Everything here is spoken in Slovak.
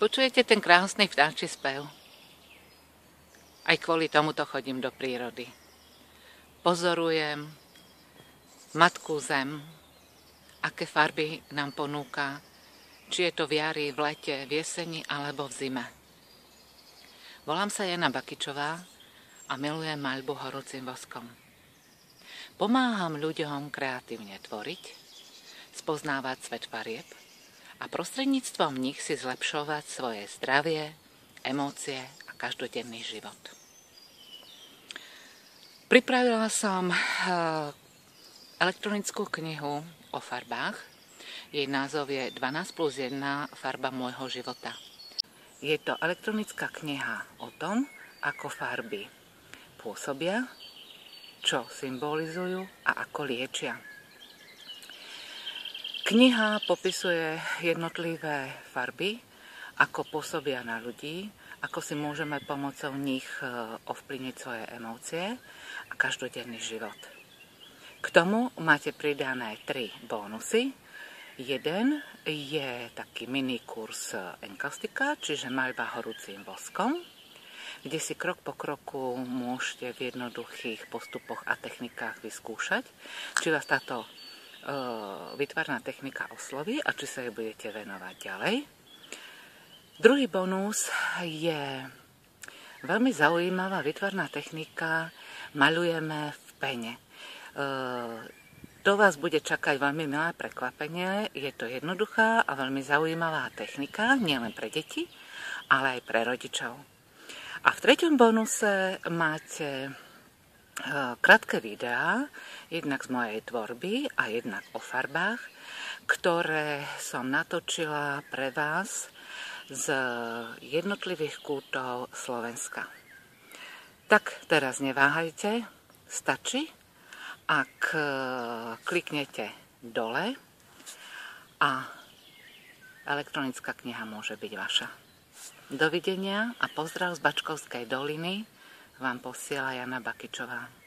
Počujete ten krásny vtáčí spev? Aj kvôli tomuto chodím do prírody. Pozorujem matku zem, aké farby nám ponúka, či je to v jari, v lete, v jeseni alebo v zime. Volám sa Jana Bakičová a milujem maľbu horúcim voskom. Pomáham ľuďom kreatívne tvoriť, spoznávať svet farieb a prostredníctvom nich si zlepšovať svoje zdravie, emócie a každodenný život. Pripravila som elektronickú knihu o farbách. Jej názov je 12+1 farba môjho života. Je to elektronická kniha o tom, ako farby pôsobia, čo symbolizujú a ako liečia. Kniha popisuje jednotlivé farby, ako pôsobia na ľudí, ako si môžeme pomocou nich ovplyvniť svoje emócie a každodenný život. K tomu máte pridané 3 bónusy. Jeden je taký mini kurz enkastika, čiže maľba horúcim voskom, kde si krok po kroku môžete v jednoduchých postupoch a technikách vyskúšať, či vás táto výtvarná technika osloví a či sa jej budete venovať ďalej. Druhý bonus je veľmi zaujímavá výtvarná technika, maľujeme v pene. To vás bude čakať veľmi milé prekvapenie, je to jednoduchá a veľmi zaujímavá technika, nielen pre deti, ale aj pre rodičov. A v treťom bonuse máte krátke videá, jednak z mojej tvorby a jednak o farbách, ktoré som natočila pre vás z jednotlivých kútov Slovenska. Tak teraz neváhajte, stačí, ak kliknete dole a elektronická kniha môže byť vaša. Dovidenia a pozdrav z Bačkovskej doliny vám posiela Jana Bakičová.